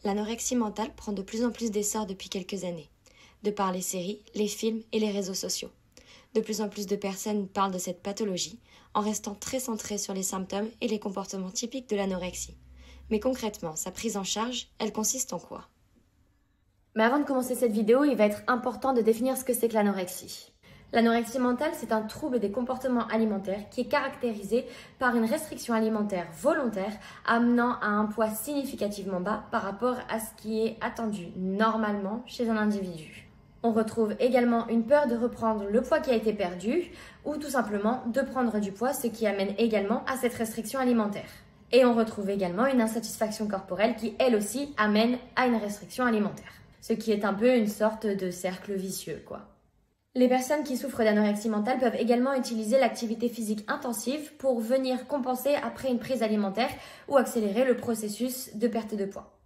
L'anorexie mentale prend de plus en plus d'essor depuis quelques années, de par les séries, les films et les réseaux sociaux. De plus en plus de personnes parlent de cette pathologie en restant très centrées sur les symptômes et les comportements typiques de l'anorexie. Mais concrètement, sa prise en charge, elle consiste en quoi? Mais avant de commencer cette vidéo, il va être important de définir ce que c'est que l'anorexie. L'anorexie mentale, c'est un trouble des comportements alimentaires qui est caractérisé par une restriction alimentaire volontaire amenant à un poids significativement bas par rapport à ce qui est attendu normalement chez un individu. On retrouve également une peur de reprendre le poids qui a été perdu ou tout simplement de prendre du poids, ce qui amène également à cette restriction alimentaire. Et on retrouve également une insatisfaction corporelle qui, elle aussi, amène à une restriction alimentaire. Ce qui est un peu une sorte de cercle vicieux, quoi. Les personnes qui souffrent d'anorexie mentale peuvent également utiliser l'activité physique intensive pour venir compenser après une prise alimentaire ou accélérer le processus de perte de poids.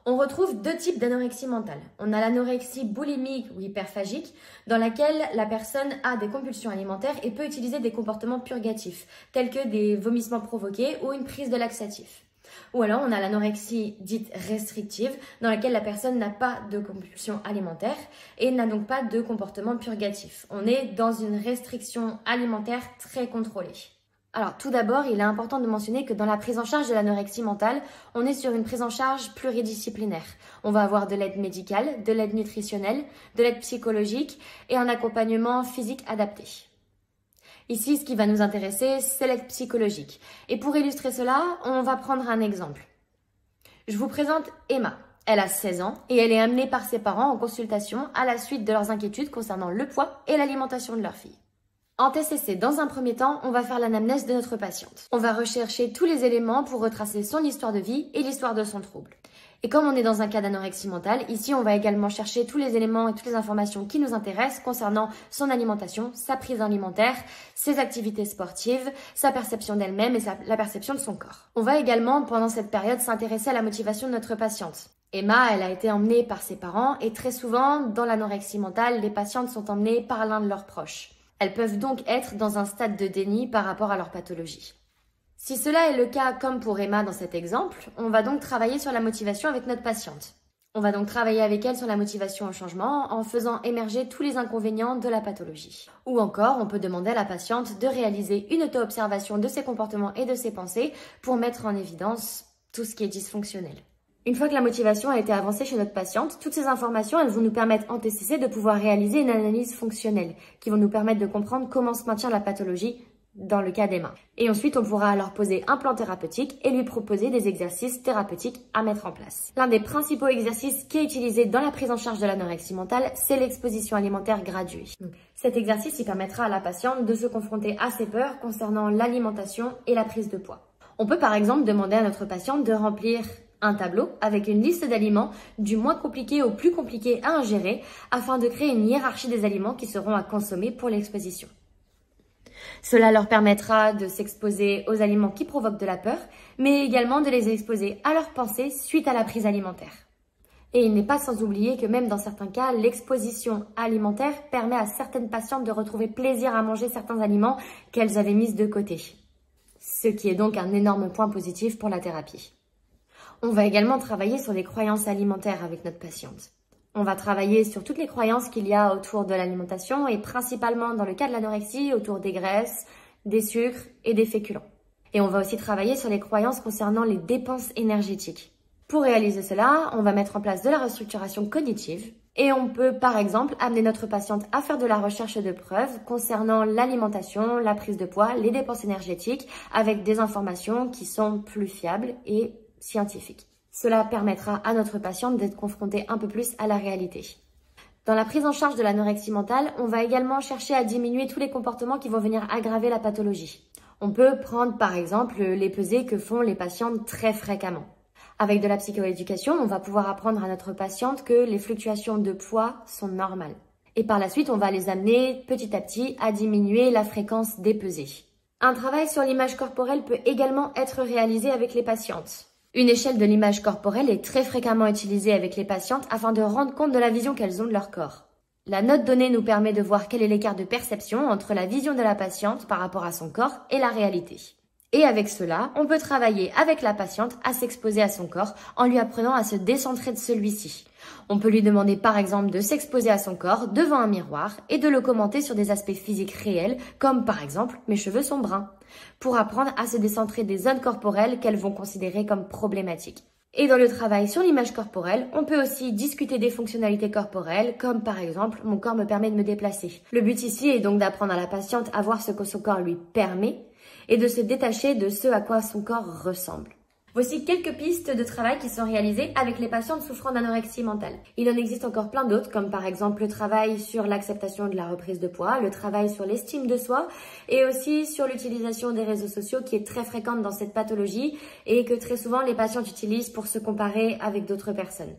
On retrouve deux types d'anorexie mentale. On a l'anorexie boulimique ou hyperphagique, dans laquelle la personne a des compulsions alimentaires et peut utiliser des comportements purgatifs, tels que des vomissements provoqués ou une prise de laxatif. Ou alors on a l'anorexie dite restrictive, dans laquelle la personne n'a pas de compulsion alimentaire et n'a donc pas de comportement purgatif. On est dans une restriction alimentaire très contrôlée. Alors tout d'abord, il est important de mentionner que dans la prise en charge de l'anorexie mentale, on est sur une prise en charge pluridisciplinaire. On va avoir de l'aide médicale, de l'aide nutritionnelle, de l'aide psychologique et un accompagnement physique adapté. Ici, ce qui va nous intéresser, c'est l'aide psychologique. Et pour illustrer cela, on va prendre un exemple. Je vous présente Emma. Elle a 16 ans et elle est amenée par ses parents en consultation à la suite de leurs inquiétudes concernant le poids et l'alimentation de leur fille. En TCC, dans un premier temps, on va faire l'anamnèse de notre patiente. On va rechercher tous les éléments pour retracer son histoire de vie et l'histoire de son trouble. Et comme on est dans un cas d'anorexie mentale, ici on va également chercher tous les éléments et toutes les informations qui nous intéressent concernant son alimentation, sa prise alimentaire, ses activités sportives, sa perception d'elle-même et la perception de son corps. On va également, pendant cette période, s'intéresser à la motivation de notre patiente. Emma, elle a été emmenée par ses parents et très souvent, dans l'anorexie mentale, les patientes sont emmenées par l'un de leurs proches. Elles peuvent donc être dans un stade de déni par rapport à leur pathologie. Si cela est le cas comme pour Emma dans cet exemple, on va donc travailler sur la motivation avec notre patiente. On va donc travailler avec elle sur la motivation au changement en faisant émerger tous les inconvénients de la pathologie. Ou encore, on peut demander à la patiente de réaliser une auto-observation de ses comportements et de ses pensées pour mettre en évidence tout ce qui est dysfonctionnel. Une fois que la motivation a été avancée chez notre patiente, toutes ces informations, elles vont nous permettre en TCC de pouvoir réaliser une analyse fonctionnelle qui vont nous permettre de comprendre comment se maintient la pathologie dans le cas d'Emma. Et ensuite, on pourra alors poser un plan thérapeutique et lui proposer des exercices thérapeutiques à mettre en place. L'un des principaux exercices qui est utilisé dans la prise en charge de l'anorexie mentale, c'est l'exposition alimentaire graduée. Cet exercice, il permettra à la patiente de se confronter à ses peurs concernant l'alimentation et la prise de poids. On peut par exemple demander à notre patiente de remplir un tableau avec une liste d'aliments du moins compliqué au plus compliqué à ingérer afin de créer une hiérarchie des aliments qui seront à consommer pour l'exposition. Cela leur permettra de s'exposer aux aliments qui provoquent de la peur, mais également de les exposer à leurs pensées suite à la prise alimentaire. Et il n'est pas sans oublier que même dans certains cas, l'exposition alimentaire permet à certaines patientes de retrouver plaisir à manger certains aliments qu'elles avaient mis de côté. Ce qui est donc un énorme point positif pour la thérapie. On va également travailler sur les croyances alimentaires avec notre patiente. On va travailler sur toutes les croyances qu'il y a autour de l'alimentation et principalement dans le cas de l'anorexie autour des graisses, des sucres et des féculents. Et on va aussi travailler sur les croyances concernant les dépenses énergétiques. Pour réaliser cela, on va mettre en place de la restructuration cognitive et on peut par exemple amener notre patiente à faire de la recherche de preuves concernant l'alimentation, la prise de poids, les dépenses énergétiques avec des informations qui sont plus fiables et scientifiques. Cela permettra à notre patiente d'être confrontée un peu plus à la réalité. Dans la prise en charge de l'anorexie mentale, on va également chercher à diminuer tous les comportements qui vont venir aggraver la pathologie. On peut prendre par exemple les pesées que font les patientes très fréquemment. Avec de la psychoéducation, on va pouvoir apprendre à notre patiente que les fluctuations de poids sont normales. Et par la suite, on va les amener petit à petit à diminuer la fréquence des pesées. Un travail sur l'image corporelle peut également être réalisé avec les patientes. Une échelle de l'image corporelle est très fréquemment utilisée avec les patientes afin de rendre compte de la vision qu'elles ont de leur corps. La note donnée nous permet de voir quel est l'écart de perception entre la vision de la patiente par rapport à son corps et la réalité. Et avec cela, on peut travailler avec la patiente à s'exposer à son corps en lui apprenant à se décentrer de celui-ci. On peut lui demander par exemple de s'exposer à son corps devant un miroir et de le commenter sur des aspects physiques réels comme par exemple « mes cheveux sont bruns » pour apprendre à se décentrer des zones corporelles qu'elles vont considérer comme problématiques. Et dans le travail sur l'image corporelle, on peut aussi discuter des fonctionnalités corporelles, comme par exemple « mon corps me permet de me déplacer ». Le but ici est donc d'apprendre à la patiente à voir ce que son corps lui permet et de se détacher de ce à quoi son corps ressemble. Voici quelques pistes de travail qui sont réalisées avec les patientes souffrant d'anorexie mentale. Il en existe encore plein d'autres, comme par exemple le travail sur l'acceptation de la reprise de poids, le travail sur l'estime de soi et aussi sur l'utilisation des réseaux sociaux qui est très fréquente dans cette pathologie et que très souvent les patientes utilisent pour se comparer avec d'autres personnes.